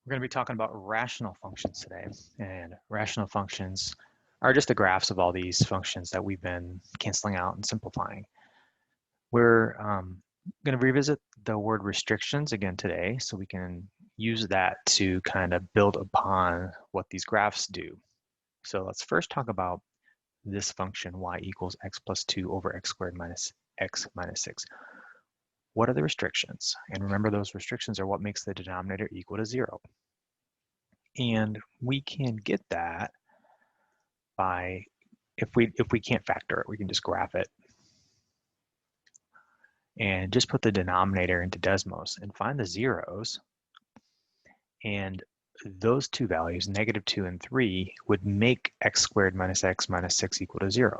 We're going to be talking about rational functions today, and rational functions are just the graphs of all these functions that we've been canceling out and simplifying. We're going to revisit the word restrictions again today, so we can use that to kind of build upon what these graphs do. So let's first talk about this function y equals x plus 2 over x squared minus x minus 6. What are the restrictions? And remember, those restrictions are what makes the denominator equal to 0. And we can get that by, if we can't factor it, we can just graph it and just put the denominator into Desmos and find the zeros. And those two values, -2 and 3, would make x squared minus x minus 6 equal to 0.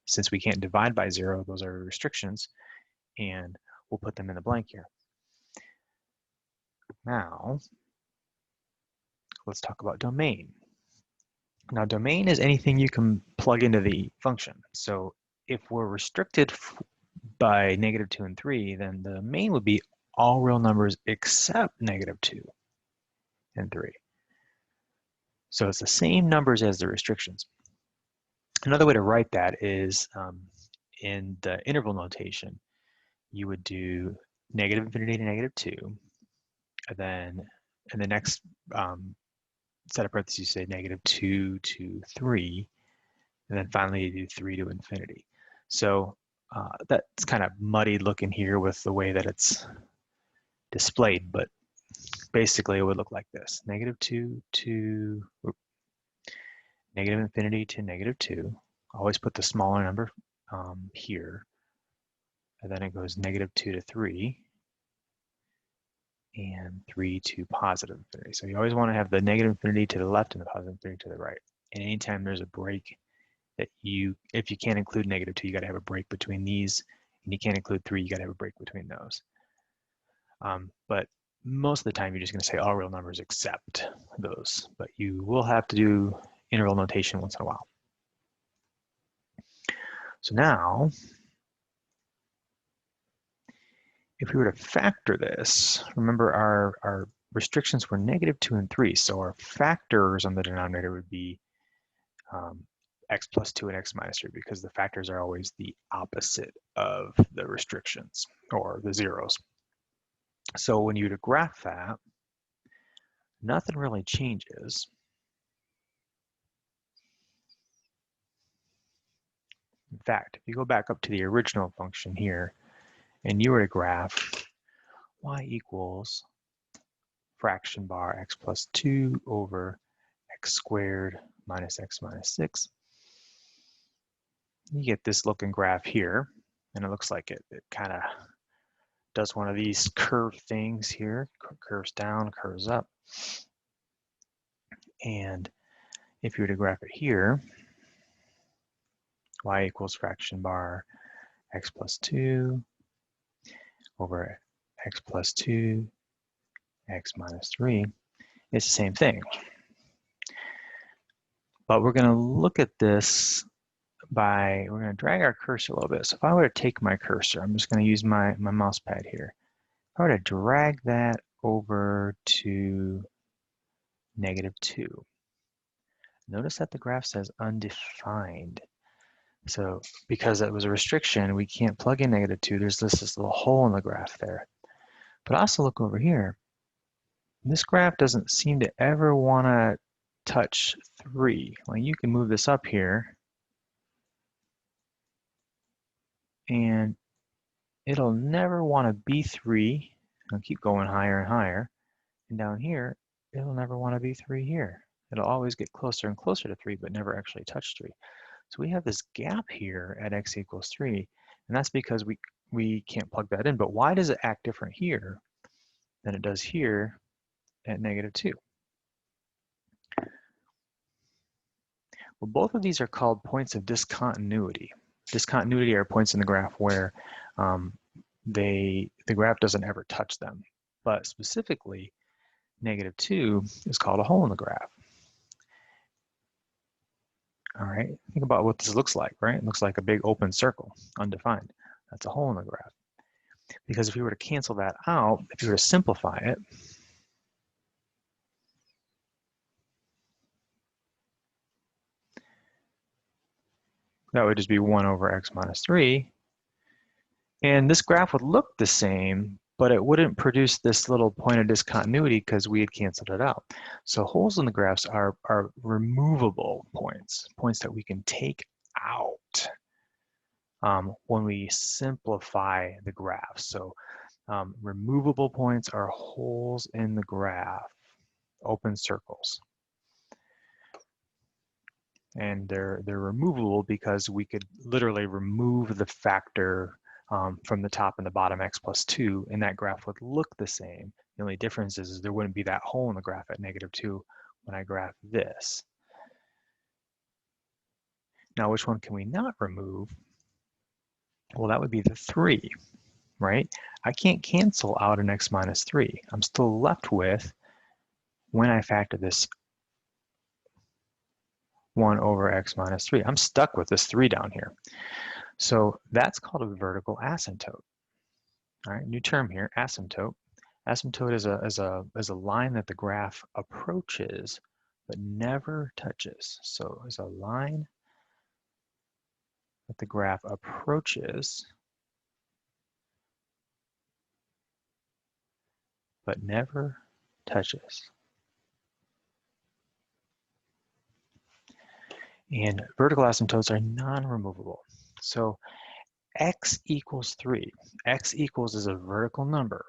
Since we can't divide by 0, those are restrictions, and we'll put them in the blank here. Now, let's talk about domain. Now, domain is anything you can plug into the function. So if we're restricted by -2 and 3, then the domain would be all real numbers except -2 and 3. So it's the same numbers as the restrictions. Another way to write that is in the interval notation, you would do -∞ to -2, and then in the next set of parentheses, you say -2 to 3, and then finally you do 3 to infinity. So that's kind of muddy looking here with the way that it's displayed, but basically it would look like this: -2 to -∞ to -2. Always put the smaller number here, and then it goes -2 to 3, and 3 to positive infinity. So you always want to have the -∞ to the left and the positive infinity to the right. And anytime there's a break, that if you can't include -2, you got to have a break between these, and you can't include 3, you got to have a break between those. But most of the time, you're just going to say all real numbers except those. But you will have to do interval notation once in a while. So now, if we were to factor this, remember our restrictions were -2 and 3, so our factors on the denominator would be x plus 2 and x minus 3, because the factors are always the opposite of the restrictions, or the zeros. So when you were to graph that, nothing really changes. In fact, if you go back up to the original function here, and you were to graph y equals fraction bar x plus 2 over x squared minus x minus 6, you get this looking graph here, and it looks like it kind of does one of these curve things here, curves down, curves up. And if you were to graph it here, y equals fraction bar x plus 2 over x plus 2, x minus 3, it's the same thing. But we're going to look at this we're going to drag our cursor a little bit. So if I were to take my cursor, I'm just going to use my mouse pad here. If I were to drag that over to -2, notice that the graph says undefined. So because it was a restriction, we can't plug in -2. There's this little hole in the graph there. But also look over here. This graph doesn't seem to ever want to touch 3. Well, you can move this up here, and it'll never want to be 3. It'll keep going higher and higher. And down here, it'll never want to be 3 here. It'll always get closer and closer to 3, but never actually touch 3. So we have this gap here at x equals 3, and that's because we can't plug that in. But why does it act different here than it does here at -2? Well, both of these are called points of discontinuity. Discontinuity are points in the graph where the graph doesn't ever touch them. But specifically, -2 is called a hole in the graph. All right, think about what this looks like, right? It looks like a big open circle, undefined. That's a hole in the graph. Because if you were to cancel that out, if you were to simplify it, That would just be 1 over x minus 3. And this graph would look the same, but it wouldn't produce this little point of discontinuity because we had canceled it out. So holes in the graphs are removable points, points that we can take out when we simplify the graph. So removable points are holes in the graph, open circles. And they're removable because we could literally remove the factor from the top and the bottom x plus 2, and that graph would look the same. The only difference is there wouldn't be that hole in the graph at -2 when I graph this. Now, which one can we not remove? Well, that would be the 3, right? I can't cancel out an x minus 3. I'm still left with, when I factor this 1 over x minus 3, I'm stuck with this 3 down here. So that's called a vertical asymptote. All right, new term here, asymptote. Asymptote is a line that the graph approaches but never touches. So it's a line that the graph approaches but never touches. And vertical asymptotes are non-removable. So x equals 3. X equals is a vertical number.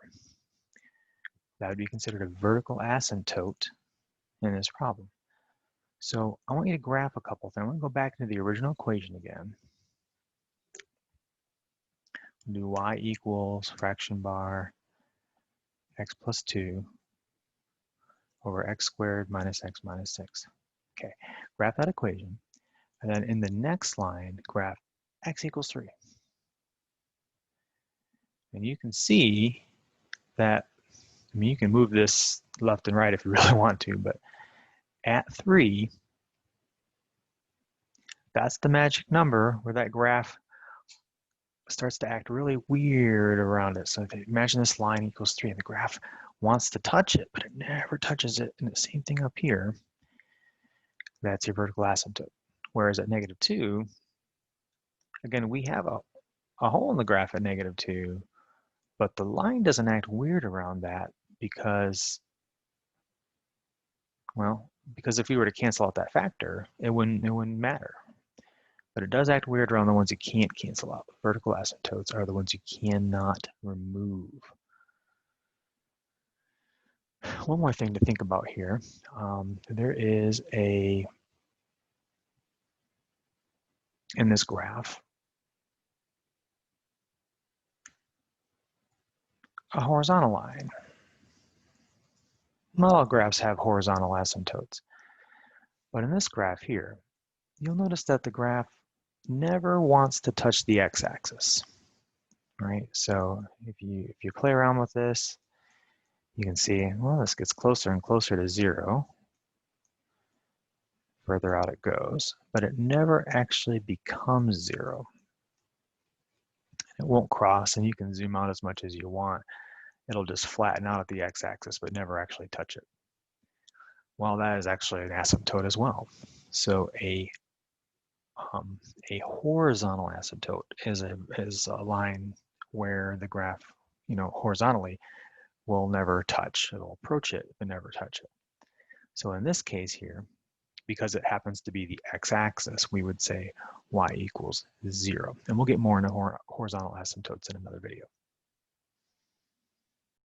That would be considered a vertical asymptote in this problem. So I want you to graph a couple things. I'm going to go back to the original equation again. Do y equals fraction bar x plus 2 over x squared minus x minus 6. Okay, graph that equation. And then in the next line, graph x equals 3. And you can see that, I mean, you can move this left and right if you really want to, but at 3, that's the magic number where that graph starts to act really weird around it. So imagine this line equals 3 and the graph wants to touch it, but it never touches it. And the same thing up here, that's your vertical asymptote. Whereas at -2, again, we have a hole in the graph at -2, but the line doesn't act weird around that because, well, because if we were to cancel out that factor, it wouldn't matter. But it does act weird around the ones you can't cancel out. Vertical asymptotes are the ones you cannot remove. One more thing to think about here. There is in this graph, a horizontal line. Not all graphs have horizontal asymptotes. But in this graph here, you'll notice that the graph never wants to touch the x-axis, right? So if you play around with this, you can see, well, this gets closer and closer to 0. Further out it goes, but it never actually becomes 0. It won't cross, and you can zoom out as much as you want. It'll just flatten out at the x-axis, but never actually touch it. Well, that is actually an asymptote as well. So a horizontal asymptote is a line where the graph, horizontally will never touch. It'll approach it, but never touch it. So in this case here, because it happens to be the x-axis, we would say y equals 0. And we'll get more into horizontal asymptotes in another video.